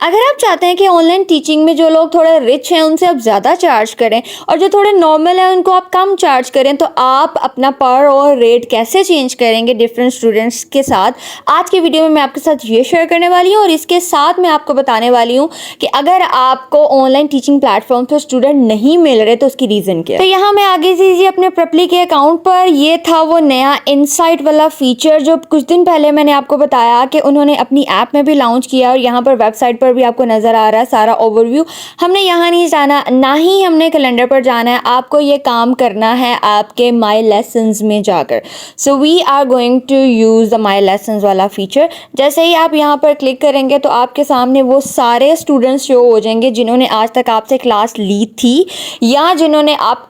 अगर आप चाहते हैं कि ऑनलाइन टीचिंग में जो लोग थोड़े रिच हैं उनसे आप ज़्यादा चार्ज करें और जो थोड़े नॉर्मल हैं उनको आप कम चार्ज करें, तो आप अपना पर और रेट कैसे चेंज करेंगे डिफरेंट स्टूडेंट्स के साथ, आज की वीडियो में मैं आपके साथ ये शेयर करने वाली हूँ। और इसके साथ मैं आपको बताने वाली हूँ कि अगर आपको ऑनलाइन टीचिंग प्लेटफॉर्म पर स्टूडेंट नहीं मिल रहे तो उसकी रीज़न क्या है। तो यहाँ मैं आगे से अपने प्रपली के अकाउंट पर, ये था वो नया इनसाइट वाला फीचर जो कुछ दिन पहले मैंने आपको बताया कि उन्होंने अपनी ऐप में भी लॉन्च किया, और यहाँ पर वेबसाइट पर भी आपको नजर आ रहा है सारा ओवरव्यू। हमने यहाँ नहीं जाना, ना ही हमने कैलेंडर पर जाना है, आपको ये काम करना है आपके माई लेसन्स में जाकर। So we are going to use the my lessons वाला फीचर। जैसे ही आप यहाँ पर क्लिक करेंगे तो आपके सामने वो सारे स्टूडेंट्स शो हो जाएंगे जिन्होंने आज तक आपसे क्लास ली थी या जिन्होंने आपको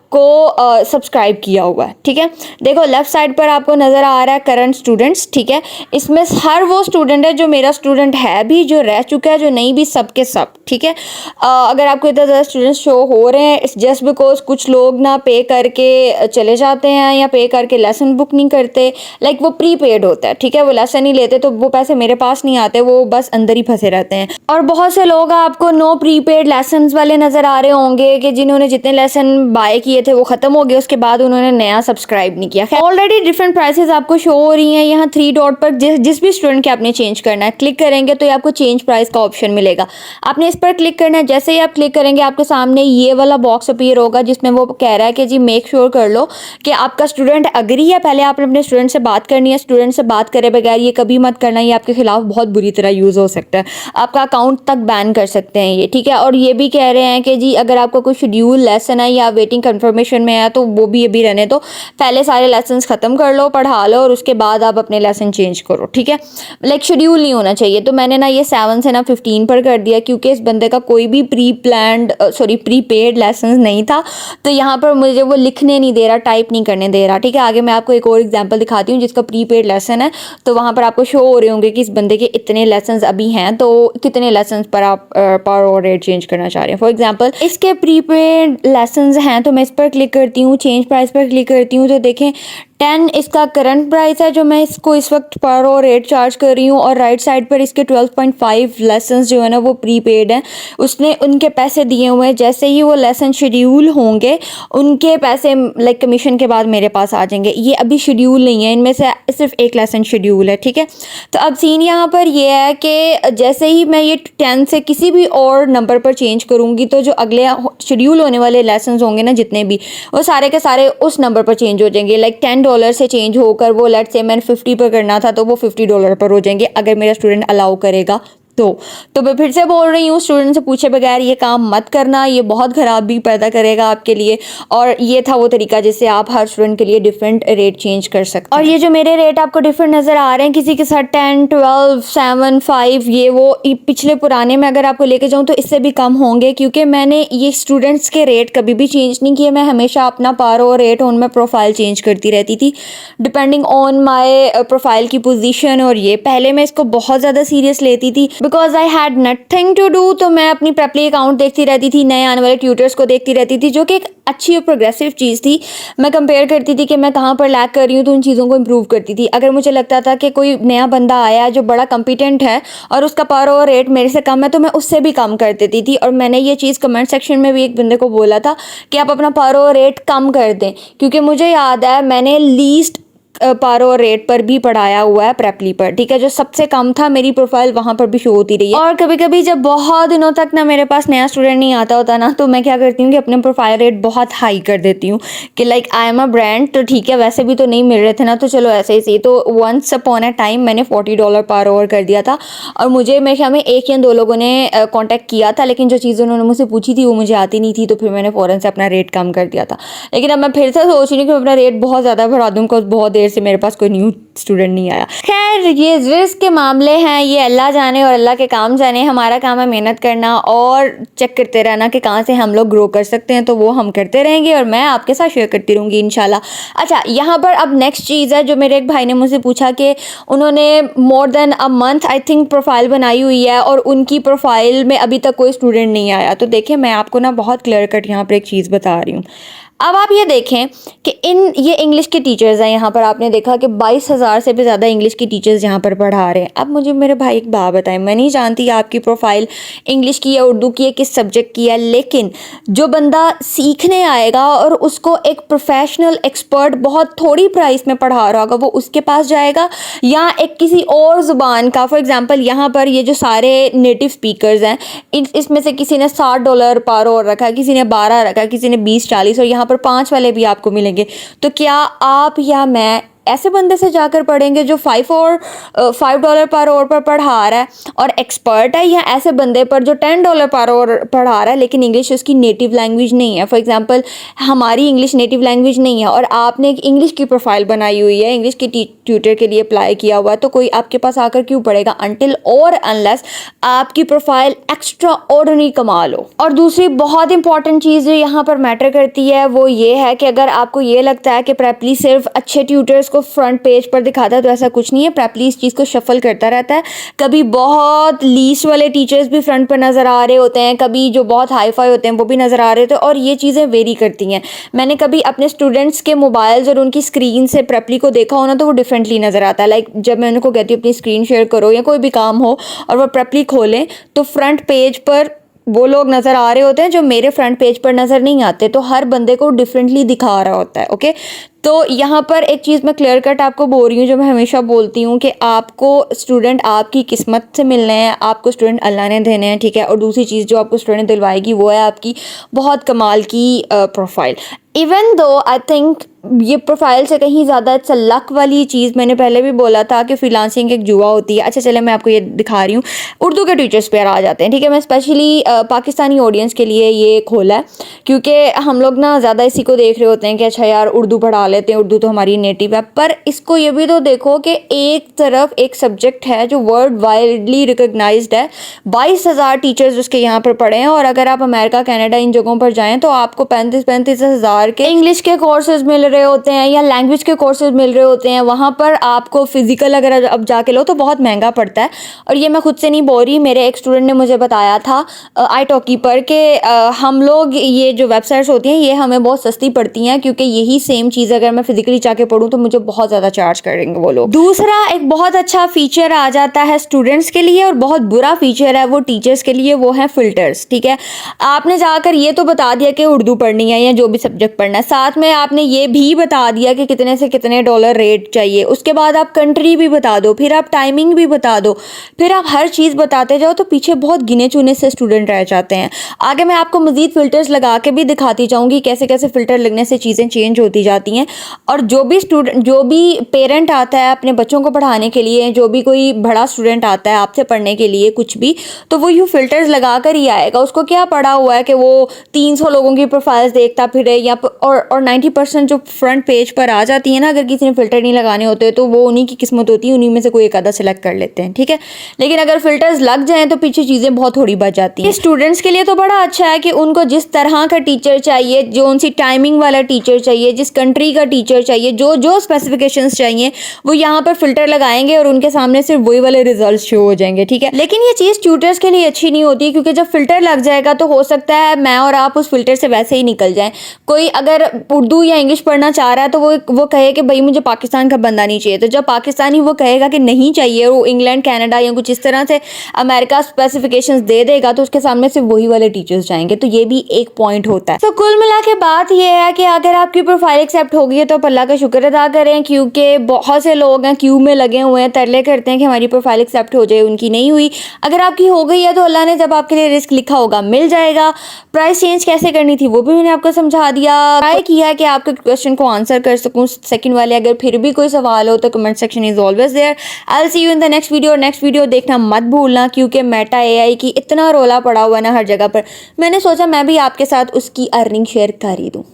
सब्सक्राइब किया हुआ है। ठीक है, देखो लेफ्ट साइड पर आपको नज़र आ रहा है करंट स्टूडेंट्स। ठीक है, इसमें हर वो स्टूडेंट है जो मेरा स्टूडेंट है भी, जो रह चुका है, जो नहीं भी, सब के सब। ठीक है, अगर आपको इतना ज़्यादा स्टूडेंट्स शो हो रहे हैं जस्ट बिकॉज कुछ लोग ना पे करके चले जाते हैं या पे करके लेसन बुक नहीं करते, लाइक वो प्री पेड होता है। ठीक है, वो लेसन नहीं लेते तो वो पैसे मेरे पास नहीं आते, वो बस अंदर ही फंसे रहते हैं। और बहुत से लोग आपको नो प्री पेड लेसन वाले नज़र आ रहे होंगे कि जिन्होंने जितने लेसन बाय किए थे वो खत्म हो गए, उसके बाद उन्होंने नया सब्सक्राइब नहीं किया। ऑलरेडी डिफरेंट प्राइसेस आपको शो हो रही हैं यहाँ 3 डॉट पर। जिस भी स्टूडेंट के आपने चेंज करना है क्लिक करेंगे तो ये आपको चेंज प्राइस का ऑप्शन मिलेगा, आपने इस पर क्लिक करना है। जैसे ही आप क्लिक करेंगे आपके सामने ये वाला बॉक्स अपीयर होगा जिसमें वो कह रहा है कि जी मेक श्योर कर लो कि आपका स्टूडेंट अग्री है। पहले आपने अपने स्टूडेंट से बात करनी है, स्टूडेंट से बात करे बगैर ये कभी मत करना, ये आपके खिलाफ बहुत बुरी तरह यूज़ हो सकता है, आपका अकाउंट तक बैन कर सकते हैं ये। ठीक है, और ये भी कह रहे हैं कि जी अगर आपका कोई शेड्यूल लेसन है या वेटिंग कन्फर्मेशन में है तो वो भी अभी रहने दो, पहले सारे लेसन्स ख़त्म कर लो, पढ़ा लो, और उसके बाद आप अपने लेसन चेंज करो। ठीक है, लाइक शेड्यूल नहीं होना चाहिए। तो मैंने ना ये 7 से ना 15 पर कर दिया क्योंकि इस बंदे का कोई भी प्री पेड लेसन नहीं था, तो यहाँ पर मुझे वो लिखने नहीं दे रहा, टाइप नहीं करने दे रहा। ठीक है, आगे मैं आपको एक और एग्जाम्पल दिखाती हूँ जिसका प्री पेड लेसन है, तो वहाँ पर आपको शो हो रहे होंगे कि इस बंदे के इतने लेसन अभी हैं, तो कितने लेसन पर आप पर और रेट चेंज करना चाह रहे हैं। फॉर एग्जाम्पल इसके प्री पेड लेसन हैं, तो मैं इस पर क्लिक करती हूँ, चेंज प्राइस पर क्लिक करती हूँ, तो देखें 10 इसका करंट प्राइस है जो मैं इसको इस वक्त पर और रेट चार्ज कर रही हूँ, और राइट साइड पर इसके 12.5 लेसन जो है ना वो प्री पेड हैं, उसने उनके पैसे दिए हुए हैं। जैसे ही वो लेसन शेड्यूल होंगे उनके पैसे लाइक कमीशन के बाद मेरे पास आ जाएंगे। ये अभी शेड्यूल नहीं है, इनमें से सिर्फ एक लेसन शेड्यूल है। ठीक है, तो अब सीन यहाँ पर ये है कि जैसे ही मैं ये 10 से किसी भी और नंबर पर चेंज करूँगी तो जो अगले शेड्यूल होने वाले लेसन होंगे ना जितने भी, वो सारे के सारे उस नंबर पर चेंज हो जाएंगे। लाइक $10 से चेंज होकर वो लेट्स से मैंने 50 पर करना था तो वो $50 पर हो जाएंगे अगर मेरा स्टूडेंट अलाउ करेगा। तो मैं फिर से बोल रही हूँ, स्टूडेंट से पूछे बगैर ये काम मत करना, ये बहुत खराबी पैदा करेगा आपके लिए। और ये था वो तरीका जिससे आप हर स्टूडेंट के लिए डिफरेंट रेट चेंज कर सकते हैं। और ये जो मेरे रेट आपको डिफरेंट नज़र आ रहे हैं, किसी के साथ 10, 12, 7, 5, ये वो पिछले पुराने में अगर आपको लेके जाऊँ तो इससे भी कम होंगे, क्योंकि मैंने ये स्टूडेंट्स के रेट कभी भी चेंज नहीं किए। मैं हमेशा अपना पार और रेट ऑन में प्रोफाइल चेंज करती रहती थी डिपेंडिंग ऑन माई प्रोफाइल की पोजीशन। और ये पहले मैं इसको बहुत ज़्यादा सीरियस लेती थी because I had nothing to do, तो मैं अपनी प्रेपली अकाउंट देखती रहती थी, नए आने वाले ट्यूटर्स को देखती रहती थी, जो कि एक अच्छी और प्रोग्रेसिव चीज़ थी। मैं कंपेयर करती थी कि मैं कहाँ पर लैग कर रही हूँ तो उन चीज़ों को इम्प्रूव करती थी। अगर मुझे लगता था कि कोई नया बंदा आया है जो बड़ा कॉम्पिटेंट है और उसका पर और रेट मेरे से कम है तो मैं उससे भी कम कर देती थी। और मैंने ये चीज़ कमेंट सेक्शन में भी एक बंदे को बोला था कि आप अपना पर और रेट कम कर दें, क्योंकि मुझे याद है मैंने लीस्ट पर और रेट पर भी पढ़ाया हुआ है प्रेपली पर। ठीक है, जो सबसे कम था मेरी प्रोफाइल वहाँ पर भी शो होती रही है। और कभी कभी जब बहुत दिनों तक ना मेरे पास नया स्टूडेंट नहीं आता होता ना, तो मैं क्या करती हूँ कि अपने प्रोफाइल रेट बहुत हाई कर देती हूँ कि like I am a brand, तो ठीक है वैसे भी तो नहीं मिल रहे थे ना, तो चलो ऐसे ही सही। तो वंस अपॉन अ टाइम मैंने $40 पर ओवर कर दिया था, और मुझे मेरे ख्याल में 1 या 2 लोगों ने कॉन्टैक्ट किया था, लेकिन जो चीज़ें उन्होंने मुझसे पूछी थी वो मुझे आती नहीं थी, तो फिर मैंने फ़ौरन से अपना रेट कम कर दिया था। लेकिन अब मैं फिर से सोच रही हूँ कि अपना रेट बहुत ज़्यादा बढ़ा दूँ, बिकॉज बहुत देर से मेरे पास कोई न्यू स्टूडेंट नहीं आया। खैर ये रिस्क के मामले हैं, ये अल्लाह जाने और अल्लाह के काम जाने। हमारा काम है मेहनत करना और चेक करते रहना कि कहाँ से हम लोग ग्रो कर सकते हैं, तो वो हम करते रहेंगे और मैं आपके साथ शेयर करती रहूँगी इंशाल्लाह। अच्छा, यहाँ पर अब नेक्स्ट चीज़ है जो मेरे एक भाई ने मुझसे पूछा कि उन्होंने more than a month I think profile बनाई हुई है और उनकी प्रोफाइल में अभी तक कोई स्टूडेंट नहीं आया। तो देखिए मैं आपको ना बहुत क्लियर कट यहाँ पर एक चीज़ बता रही हूँ। अब आप ये देखें कि ये इंग्लिश के टीचर्स हैं, यहाँ पर आपने देखा कि 22,000 से भी ज़्यादा इंग्लिश के टीचर्स यहाँ पर पढ़ा रहे हैं। अब मुझे मेरे भाई एक बात बताएं, मैं नहीं जानती आपकी प्रोफाइल इंग्लिश की या उर्दू की है, किस सब्जेक्ट की है, लेकिन जो बंदा सीखने आएगा और उसको एक प्रोफेशनल एक्सपर्ट बहुत थोड़ी प्राइस में पढ़ा रहा होगा, वो उसके पास जाएगा या एक किसी और ज़ुबान का, फॉर एग्ज़ाम्पल यहाँ पर ये जो सारे नेटिव स्पीकर्स हैं, इसमें से किसी ने $60 पर आवर रखा है, किसी ने 12 रखा है, किसी ने 20-40, और यहाँ पर 5 वाले भी आपको मिलेंगे। तो क्या आप या मैं ऐसे बंदे से जाकर पढ़ेंगे जो $5 पर आवर पर पढ़ा रहा है और एक्सपर्ट है, या ऐसे बंदे पर जो $10 पर आवर पढ़ा रहा है लेकिन इंग्लिश उसकी नेटिव लैंग्वेज नहीं है? फॉर एग्जांपल हमारी इंग्लिश नेटिव लैंग्वेज नहीं है और आपने एक इंग्लिश की प्रोफाइल बनाई हुई है, इंग्लिश की ट्यूटर के लिए अप्लाई किया हुआ है, तो कोई आपके पास आकर क्यों पढ़ेगा अनटिल और अनलेस आपकी प्रोफाइल एक्स्ट्रा ऑर्डिनरी कमाल हो। और दूसरी बहुत इंपॉर्टेंट चीज़ जो यहाँ पर मैटर करती है वो ये है कि अगर आपको ये लगता है कि प्रेपली सिर्फ अच्छे ट्यूटर्स को फ्रंट पेज पर दिखाता है, तो ऐसा कुछ नहीं है। प्रेपली इस चीज़ को शफल करता रहता है। कभी बहुत लीस्ट वाले टीचर्स भी फ्रंट पर नज़र आ रहे होते हैं, कभी जो बहुत हाई फाई होते हैं वो भी नज़र आ रहे होते हैं, और ये चीज़ें वेरी करती हैं। मैंने कभी अपने स्टूडेंट्स के मोबाइल्स और उनकी स्क्रीन से प्रेपली को देखा हो ना, तो वो डिफरेंटली नज़र आता है। लाइक जब मैं उनको कहती हूँ अपनी स्क्रीन शेयर करो या कोई भी काम हो और वो प्रेपली खोलें, तो फ्रंट पेज पर वो लोग नज़र आ रहे होते हैं जो मेरे फ्रंट पेज पर नज़र नहीं आते। तो हर बंदे को डिफरेंटली दिखा रहा होता है। ओके, तो यहाँ पर एक चीज़ मैं क्लियर कट आपको बोल रही हूँ जो मैं हमेशा बोलती हूँ कि आपको स्टूडेंट आपकी किस्मत से मिलने हैं, आपको स्टूडेंट अल्लाह ने देने हैं, ठीक है। और दूसरी चीज़ जो आपको स्टूडेंट दिलवाएगी वो है आपकी बहुत कमाल की profile. Even though I think ये प्रोफाइल से कहीं ज़्यादा इट्स लक वाली चीज़। मैंने पहले भी बोला था कि फ्रीलांसिंग एक जुआ होती है। अच्छा चले मैं आपको ये दिखा रही हूँ, उर्दू के टीचर्स पे आ जाते हैं, ठीक है। मैं स्पेशली पाकिस्तानी ऑडियंस के लिए ये खोला है क्योंकि हम लोग ना ज़्यादा इसी को देख रहे होते हैं कि अच्छा यार उर्दू पढ़ा लेते हैं, उर्दू तो हमारी नेटिव है। पर इसको ये भी तो देखो कि एक तरफ एक सब्जेक्ट है जो वर्ल्ड वाइडली रिकग्नाइज्ड है, 22,000 टीचर्स उसके यहाँ पर पढ़े हैं, और अगर आप अमेरिका कनाडा इन जगहों पर जाएँ तो आपको 35-35 हज़ार के इंग्लिश के कोर्सेज मिल रहे होते हैं या लैंग्वेज के कोर्सेज मिल रहे होते हैं। वहाँ पर आपको फिजिकल अगर अब जाके लो तो बहुत महंगा पड़ता है। और ये मैं खुद से नहीं बोल रही, मेरे एक स्टूडेंट ने मुझे बताया था italki पर कि हम लोग ये जो वेबसाइट्स होती हैं ये हमें बहुत सस्ती पड़ती हैं क्योंकि यही सेम चीज़ अगर मैं फिजिकली जाके पढ़ूँ तो मुझे बहुत ज़्यादा चार्ज करेंगे वो लोग। दूसरा एक बहुत अच्छा फीचर आ जाता है स्टूडेंट्स के लिए और बहुत बुरा फीचर है वो टीचर्स के लिए, वो है फ़िल्टर्स, ठीक है। आपने जाकर ये तो बता दिया कि उर्दू पढ़नी है या जो भी सब्जेक्ट पढ़ना है, साथ में आपने ये भी बता दिया कि कितने से कितने डॉलर रेट चाहिए, उसके बाद आप कंट्री भी बता दो, फिर आप टाइमिंग भी बता दो, फिर आप हर चीज़ बताते जाओ, तो पीछे बहुत गिने चुने से स्टूडेंट रह जाते हैं। आगे मैं आपको मज़ीद फ़िल्टर्स लगा के भी दिखाती जाऊँगी कैसे कैसे फ़िल्टर लगने से चीज़ें चेंज होती जाती हैं। और जो भी पेरेंट आता है अपने बच्चों को पढ़ाने के लिए, जो भी कोई बड़ा स्टूडेंट आता है आपसे पढ़ने के लिए कुछ भी, तो वो यूँ फ़िल्टर्स लगा कर ही आएगा। उसको क्या पड़ा हुआ है कि वो 300 लोगों की प्रोफाइल्स देखता फिरे, या और 90% जो फ्रंट पेज पर आ जाती है ना, अगर किसी ने फ़िल्टर नहीं लगाने होते तो वो उन्हीं की किस्मत होती है, उन्हीं में से कोई एक आधा सेलेक्ट कर लेते हैं, ठीक है। लेकिन अगर फ़िल्टर्स लग जाएँ तो पीछे चीज़ें बहुत थोड़ी बच जाती हैं। स्टूडेंट्स के लिए तो बड़ा अच्छा है कि उनको जिस तरह का टीचर चाहिए, जो उनसी टाइमिंग वाला टीचर चाहिए, जिस कंट्री का टीचर चाहिए, जो स्पेसिफिकेशंस चाहिए वो यहाँ पर फ़िल्टर लगाएंगे और उनके सामने सिर्फ वही वाले रिजल्ट शो हो जाएंगे, ठीक है। लेकिन ये चीज़ ट्यूटर्स के लिए अच्छी नहीं होती क्योंकि जब फ़िल्टर लग जाएगा तो हो सकता है मैं और आप उस फ़िल्टर से वैसे ही निकल जाएं। कोई अगर उर्दू या इंग्लिश पढ़ना चाह रहा है तो वो कहे कि भाई मुझे पाकिस्तान का बंदा नहीं चाहिए, तो जब पाकिस्तानी वो कहेगा कि नहीं चाहिए, वो इंग्लैंड कनाडा या कुछ इस तरह से अमेरिका स्पेसिफिकेशंस दे देगा, तो उसके सामने सिर्फ वही वाले टीचर्स जाएंगे। तो ये भी एक पॉइंट होता है। तो कुल मिला के बात ये है कि अगर आपकी प्रोफाइल एक्सेप्ट हो गई है तो आप अल्लाह का शुक्र अदा करें, क्योंकि बहुत से लोग हैं क्यू में लगे हुए हैं, तरले करते हैं कि हमारी प्रोफाइल एक्सेप्ट हो जाए, उनकी नहीं हुई। अगर आपकी हो गई है तो अल्लाह ने जब आपके लिए रिस्क लिखा होगा मिल जाएगा। प्राइस चेंज कैसे करनी थी वो भी मैंने आपको समझा दिया, ट्राई किया कि आपके क्वेश्चन को आंसर कर सकूं। सेकंड वाले अगर फिर भी कोई सवाल हो तो comment section is always there. I will see you in the next video. Next video देखना मत भूलना क्योंकि मेटा एआई की इतना रोला पड़ा हुआ है ना हर जगह पर, मैंने सोचा मैं भी आपके साथ उसकी अर्निंग शेयर कर ही दूँ।